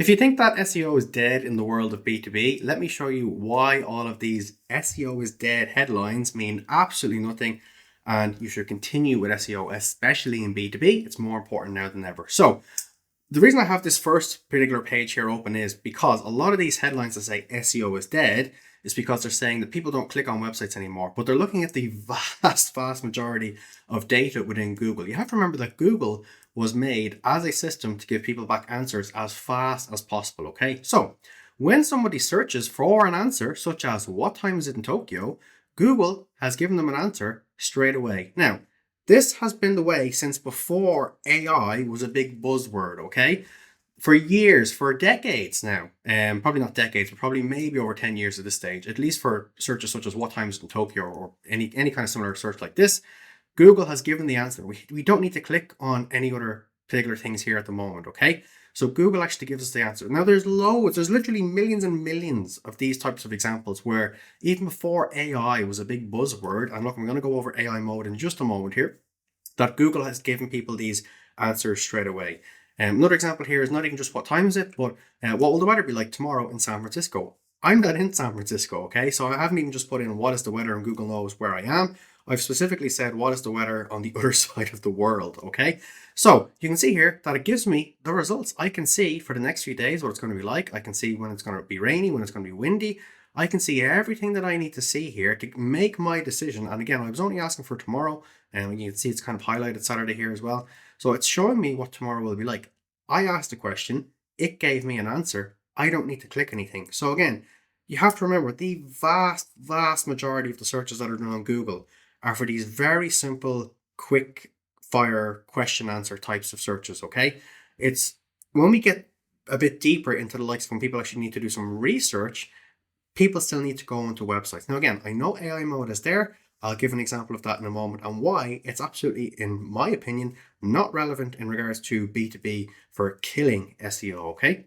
If you think that SEO is dead in the world of B2B, let me show you why all of these SEO is dead headlines mean absolutely nothing, and you should continue with SEO, especially in B2B. It's more important now than ever. So the reason I have this first particular page here open is because a lot of these headlines that say SEO is dead is because they're saying that people don't click on websites anymore, but they're looking at the vast majority of data within Google. You have to remember that Google was made as a system to give people back answers as fast as possible, okay? So when somebody searches for an answer, such as what time is it in Tokyo, Google has given them an answer straight away. Now, this has been the way since before AI was a big buzzword, okay? For years, for decades now, probably not decades, but probably maybe over 10 years at this stage, at least for searches such as what time is it in Tokyo or any kind of similar search like this, Google has given the answer. We don't need to click on any other particular things here at the moment, okay? So Google actually gives us the answer. Now there's literally millions and millions of these types of examples where even before AI was a big buzzword, and look, I'm going to go over AI mode in just a moment here, that Google has given people these answers straight away. Another example here is not even just what time is it, but what will the weather be like tomorrow in San Francisco? I'm not in San Francisco, okay? So I haven't even just put in what is the weather and Google knows where I am. I've specifically said what is the weather on the other side of the world, okay? So you can see here that it gives me the results. I can see for the next few days what it's going to be like. I can see when it's going to be rainy, when it's going to be windy. I can see everything that I need to see here to make my decision. And again, I was only asking for tomorrow, and you can see it's kind of highlighted Saturday here as well. So it's showing me what tomorrow will be like. I asked a question, it gave me an answer. I don't need to click anything. So again, you have to remember the vast majority of the searches that are done on Google are for these very simple, quick fire question answer types of searches, okay? It's when we get a bit deeper into the likes when people actually need to do some research, people still need to go onto websites. Now again, I know AI mode is there. I'll give an example of that in a moment and why it's absolutely, in my opinion, not relevant in regards to B2B for killing SEO, okay?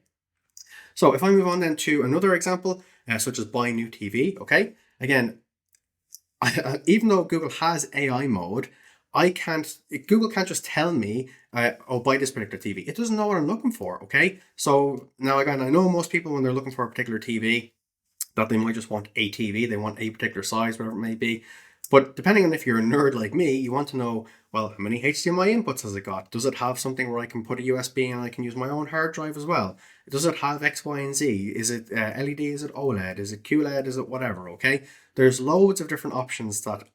So if I move on then to another example, such as buy new TV, okay? Again, even though Google has AI mode, Google can't just tell me, oh, buy this particular TV. It doesn't know what I'm looking for, okay? So now again, I know most people when they're looking for a particular TV, that they might just want a TV, they want a particular size, whatever it may be. But depending on if you're a nerd like me, you want to know, well, how many HDMI inputs has it got? Does it have something where I can put a USB and I can use my own hard drive as well? Does it have X, Y, and Z? Is it LED? Is it OLED? Is it QLED? Is it whatever, okay? There's loads of different options that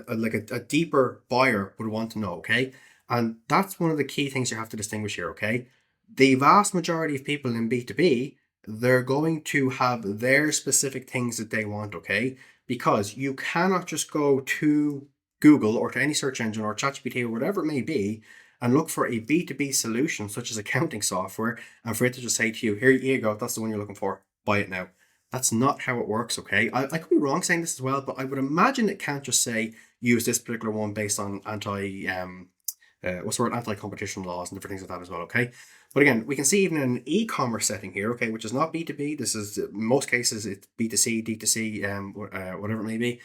like a deeper buyer would want to know, okay? And that's one of the key things you have to distinguish here, okay? The vast majority of people in B2B, they're going to have their specific things that they want, okay? Because you cannot just go to Google or to any search engine or ChatGPT or whatever it may be and look for a B2B solution such as accounting software and for it to just say to you, here you go, that's the one you're looking for, buy it now. That's not how it works, okay? I could be wrong saying this as well, but I would imagine it can't just say use this particular one based on anti-competition laws and different things like that as well, okay? But again, we can see even in an e-commerce setting here, okay, which is not B2B. This is, in most cases, it's B2C, D2C, whatever it may be.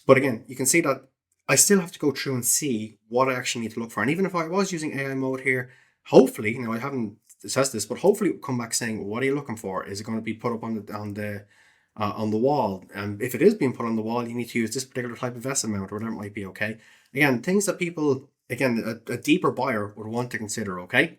But again, you can see that I still have to go through and see what I actually need to look for. And even if I was using AI mode here, hopefully, I haven't assessed this, but hopefully it will come back saying, what are you looking for? Is it going to be put up on the wall? And if it is being put on the wall, you need to use this particular type of S amount or whatever it might be, okay? Again, things that people, again, a deeper buyer would want to consider, okay?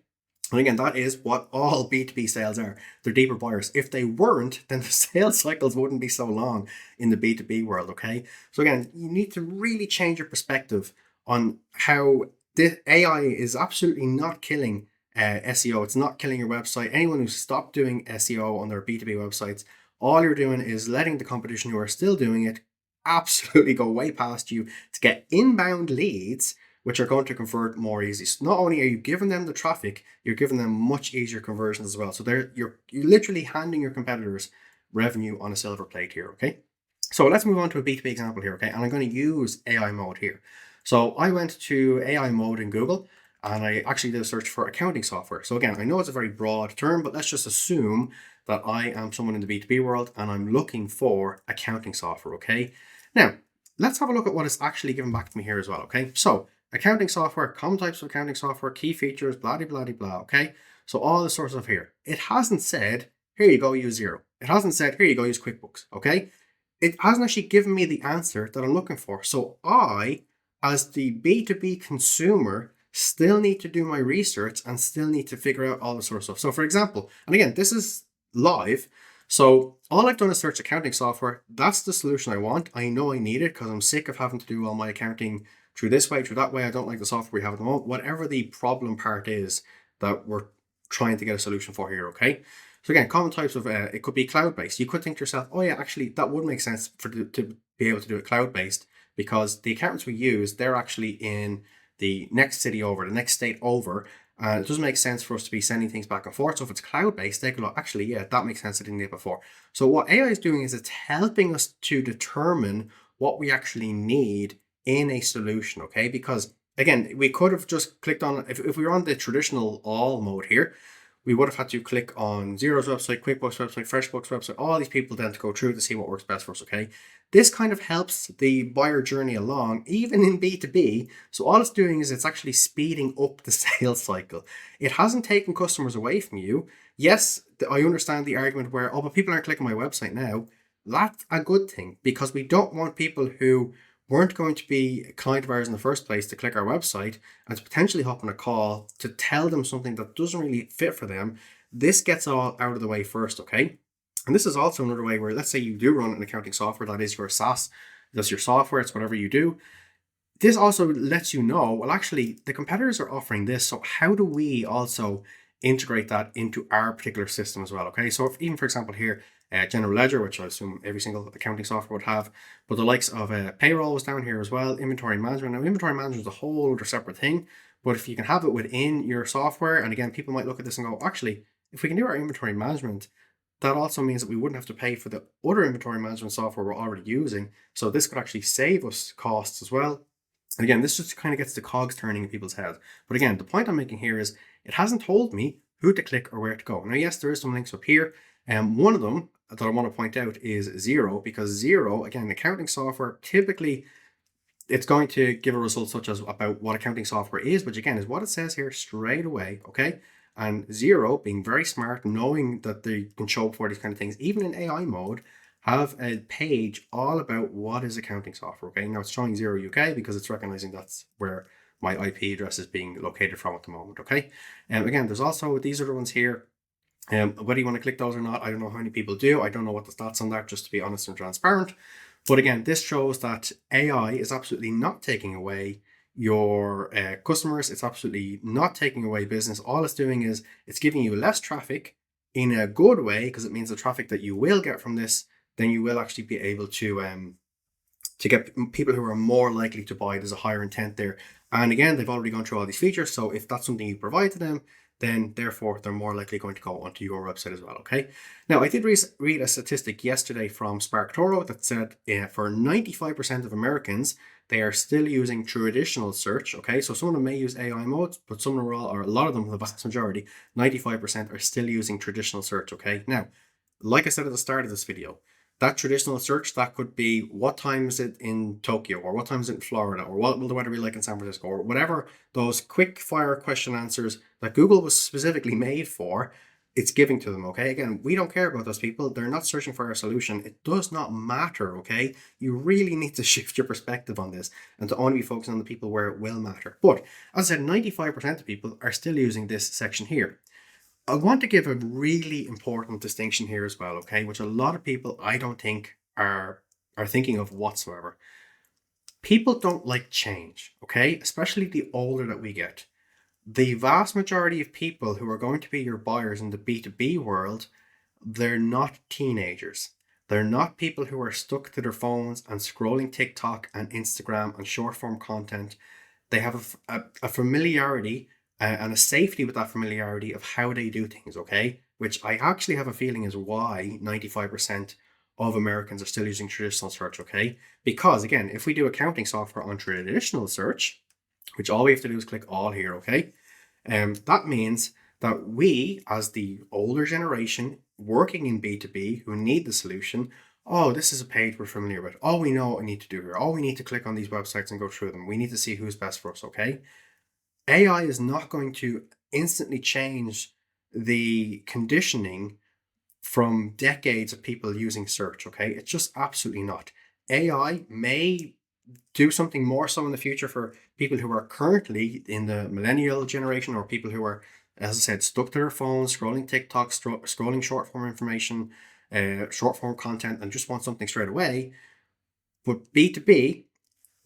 And again, that is what all B2B sales are. They're deeper buyers. If they weren't, then the sales cycles wouldn't be so long in the B2B world, okay? So again, you need to really change your perspective on how the AI is absolutely not killing SEO. It's not killing your website. Anyone who's stopped doing SEO on their B2B websites, all you're doing is letting the competition who are still doing it absolutely go way past you to get inbound leads which are going to convert more easily. So not only are you giving them the traffic, you're giving them much easier conversions as well. So you're literally handing your competitors revenue on a silver plate here, okay? So let's move on to a B2B example here, okay? And I'm going to use AI mode here. So I went to AI mode in Google and I actually did a search for accounting software. So again, I know it's a very broad term, but let's just assume that I am someone in the B2B world and I'm looking for accounting software, okay? Now, let's have a look at what is actually given back to me here as well, okay? So accounting software, common types of accounting software, key features, blah, blah, blah, blah, okay? So all the sort of stuff here. It hasn't said, here you go, use Xero. It hasn't said, here you go, use QuickBooks, okay? It hasn't actually given me the answer that I'm looking for. So I, as the B2B consumer, still need to do my research and still need to figure out all this sort of stuff. So for example, and again, this is live. So all I've done is search accounting software. That's the solution I want. I know I need it because I'm sick of having to do all my accounting through this way, through that way. I don't like the software we have at the moment. Whatever the problem part is that we're trying to get a solution for here, okay? So again, common types of, it could be cloud-based. You could think to yourself, oh yeah, actually that would make sense to be able to do it cloud-based, because the accountants we use, they're actually in the next city over, the next state over, and it doesn't make sense for us to be sending things back and forth. So if it's cloud-based, they go, actually, yeah, that makes sense. I didn't get it before. So what AI is doing is it's helping us to determine what we actually need in a solution, okay? Because again, we could have just clicked on, if we were on the traditional all mode here, we would have had to click on Xero's website, QuickBooks website, FreshBooks website, all these people then to go through to see what works best for us, okay? This kind of helps the buyer journey along, even in B2B. So all it's doing is it's actually speeding up the sales cycle. It hasn't taken customers away from you. Yes, I understand the argument where, oh, but people aren't clicking my website now. That's a good thing, because we don't want people who weren't going to be a client of ours in the first place to click our website and to potentially hop on a call to tell them something that doesn't really fit for them. This gets all out of the way first, okay? And this is also another way where, let's say you do run an accounting software, that is your SaaS, that's your software, it's whatever you do. This also lets you know, well, actually, the competitors are offering this, so how do we also integrate that into our particular system as well, okay? So if, even for example here, General Ledger, which I assume every single accounting software would have, but the likes of payroll was down here as well, inventory management. Now, inventory management is a whole other separate thing, but if you can have it within your software, and again, people might look at this and go, actually, if we can do our inventory management, that also means that we wouldn't have to pay for the other inventory management software we're already using. So this could actually save us costs as well. And again, this just kind of gets the cogs turning in people's heads. But again, the point I'm making here is it hasn't told me who to click or where to go. Now, yes, there is some links up here. One of them that I want to point out is Xero, because Xero, again, accounting software, typically it's going to give a result such as about what accounting software is, which again is what it says here straight away, okay? And Xero, being very smart, knowing that they can show up for these kind of things, even in AI mode, have a page all about what is accounting software, okay? Now it's showing Xero UK because it's recognizing that's where my IP address is being located from at the moment, okay? And again, there's also these other ones here. Whether you want to click those or not, I don't know how many people do. I don't know what the stats on that, just to be honest and transparent. But again, this shows that AI is absolutely not taking away your customers. It's absolutely not taking away business. All it's doing is it's giving you less traffic in a good way, because it means the traffic that you will get from this, then you will actually be able to get people who are more likely to buy. There's a higher intent there. And again, they've already gone through all these features. So if that's something you provide to them, then therefore they're more likely going to go onto your website as well, okay? Now, I did read a statistic yesterday from SparkToro that said for 95% of Americans, they are still using traditional search, okay? So some of them may use AI modes, but some of them or a lot of them, the vast majority, 95% are still using traditional search, okay? Now, like I said at the start of this video, that traditional search, that could be what time is it in Tokyo, or what time is it in Florida, or what will the weather be like in San Francisco, or whatever those quick fire question answers that Google was specifically made for, it's giving to them, okay? Again, we don't care about those people. They're not searching for a solution. It does not matter, okay? You really need to shift your perspective on this and to only be focusing on the people where it will matter. But as I said, 95% of people are still using this section here. I want to give a really important distinction here as well, okay, which a lot of people I don't think are thinking of whatsoever. People don't like change, okay, especially the older that we get. The vast majority of people who are going to be your buyers in the B2B world, they're not teenagers. They're not people who are stuck to their phones and scrolling TikTok and Instagram and short form content. They have a familiarity and a safety with that familiarity of how they do things, okay? Which I actually have a feeling is why 95% of Americans are still using traditional search, okay? Because again, if we do accounting software on traditional search, which all we have to do is click all here, okay? That means that we, as the older generation working in B2B who need the solution, oh, this is a page we're familiar with. Oh, we know what we need to do here. Oh, we need to click on these websites and go through them. We need to see who's best for us, okay? AI is not going to instantly change the conditioning from decades of people using search, okay? It's just absolutely not. AI may do something more so in the future for people who are currently in the millennial generation, or people who are, as I said, stuck to their phones, scrolling TikTok, scrolling short form information, short form content, and just want something straight away. But B2B,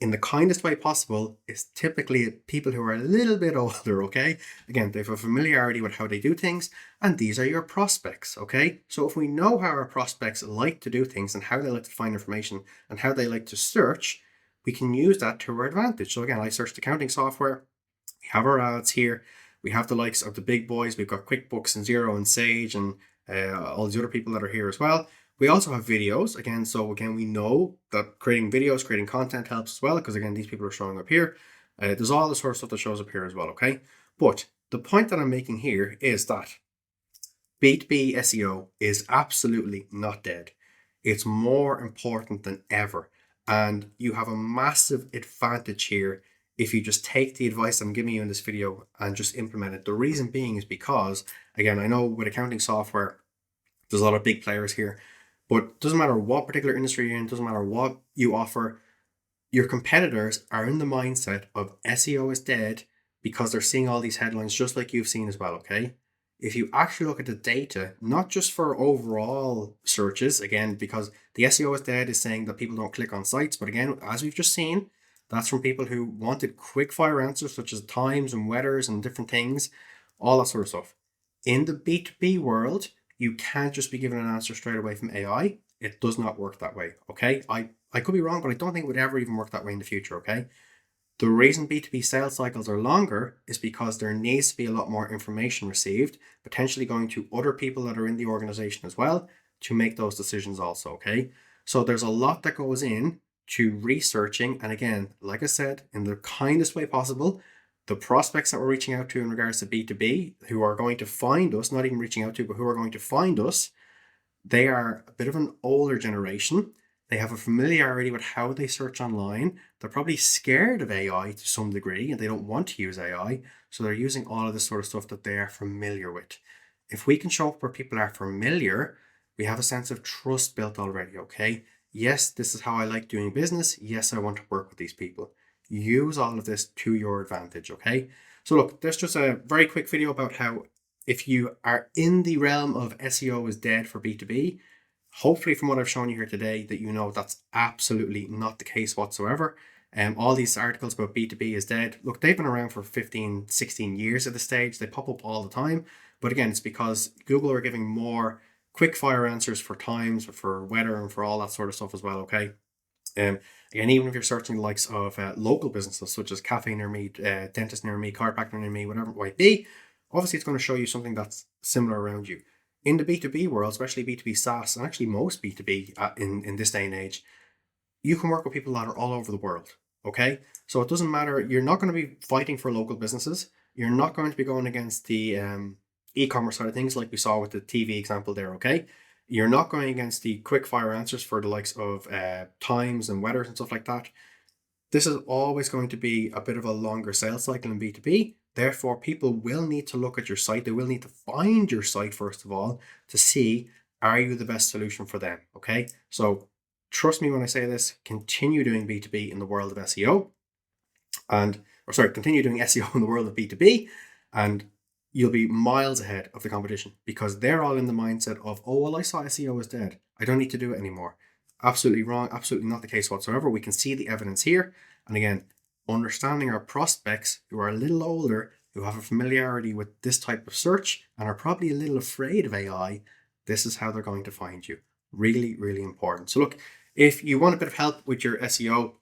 in the kindest way possible, is typically people who are a little bit older, okay? Again, they have a familiarity with how they do things, and these are your prospects, okay? So if we know how our prospects like to do things and how they like to find information and how they like to search, we can use that to our advantage. So again, I searched accounting software. We have our ads here. We have the likes of the big boys. We've got QuickBooks and Xero and Sage and all these other people that are here as well. We also have videos again. So again, we know that creating videos, creating content helps as well, because again, these people are showing up here. There's all the sort of stuff that shows up here as well. Okay. But the point that I'm making here is that B2B SEO is absolutely not dead. It's more important than ever. And you have a massive advantage here if you just take the advice I'm giving you in this video and just implement it. The reason being is because, again, I know with accounting software, there's a lot of big players here, but it doesn't matter what particular industry you're in, doesn't matter what you offer, your competitors are in the mindset of SEO is dead because they're seeing all these headlines just like you've seen as well, okay? If you actually look at the data, not just for overall searches, again, because the SEO is dead is saying that people don't click on sites, but again, as we've just seen, that's from people who wanted quick fire answers such as times and weathers and different things, all that sort of stuff. In the B2B world, you can't just be given an answer straight away from AI. It does not work that way, okay? I could be wrong, but I don't think it would ever even work that way in the future, okay? The reason B2B sales cycles are longer is because there needs to be a lot more information received, potentially going to other people that are in the organization as well to make those decisions also, okay? So there's a lot that goes in to researching. And again, like I said, in the kindest way possible, the prospects that we're reaching out to in regards to B2B, who are going to find us, not even reaching out to, but who are going to find us, they are a bit of an older generation. They have a familiarity with how they search online. They're probably scared of AI to some degree and they don't want to use AI. So they're using all of this sort of stuff that they are familiar with. If we can show up where people are familiar, we have a sense of trust built already, okay? Yes, this is how I like doing business. Yes, I want to work with these people. Use all of this to your advantage, okay? So look, there's just a very quick video about how if you are in the realm of SEO is dead for B2B, hopefully from what I've shown you here today that you know that's absolutely not the case whatsoever. All these articles about B2B is dead, look, they've been around for 15, 16 years at this stage. They pop up all the time. But again, it's because Google are giving more quick fire answers for times, for weather, and for all that sort of stuff as well, okay? Again, even if you're searching the likes of local businesses such as cafe near me, dentist near me, chiropractor near me, whatever it might be, obviously it's going to show you something that's similar around you. In the B2B world, especially B2B SaaS, and actually most B2B in this day and age, you can work with people that are all over the world, okay? So it doesn't matter, you're not going to be fighting for local businesses. You're not going to be going against the e-commerce side of things like we saw with the TV example there, okay? You're not going against the quick fire answers for the likes of times and weathers and stuff like that. This is always going to be a bit of a longer sales cycle in B2B. Therefore, people will need to look at your site. They will need to find your site, first of all, to see, are you the best solution for them? Okay. So trust me when I say this, continue doing B2B in the world of SEO continue doing SEO in the world of B2B, and you'll be miles ahead of the competition because they're all in the mindset of, oh, well, I saw SEO is dead. I don't need to do it anymore. Absolutely wrong. Absolutely not the case whatsoever. We can see the evidence here. And again, understanding our prospects who are a little older, who have a familiarity with this type of search and are probably a little afraid of AI, this is how they're going to find you. Really, really important. So look, if you want a bit of help with your SEO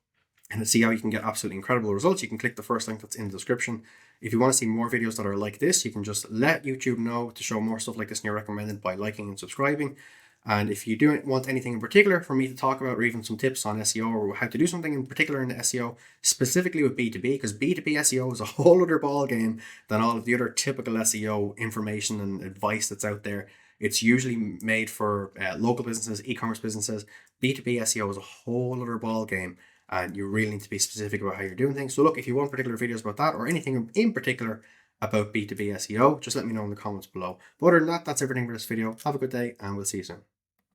and to see how you can get absolutely incredible results, you can click the first link that's in the description. If you want to see more videos that are like this, you can just let YouTube know to show more stuff like this and you're recommended by liking and subscribing. And if you do want anything in particular for me to talk about, or even some tips on SEO or how to do something in particular in the SEO, specifically with B2B, because B2B SEO is a whole other ball game than all of the other typical SEO information and advice that's out there. It's usually made for local businesses, e-commerce businesses. B2B SEO is a whole other ball game, and you really need to be specific about how you're doing things. So look, if you want particular videos about that or anything in particular about B2B SEO, just let me know in the comments below. But other than that, that's everything for this video. Have a good day and we'll see you soon.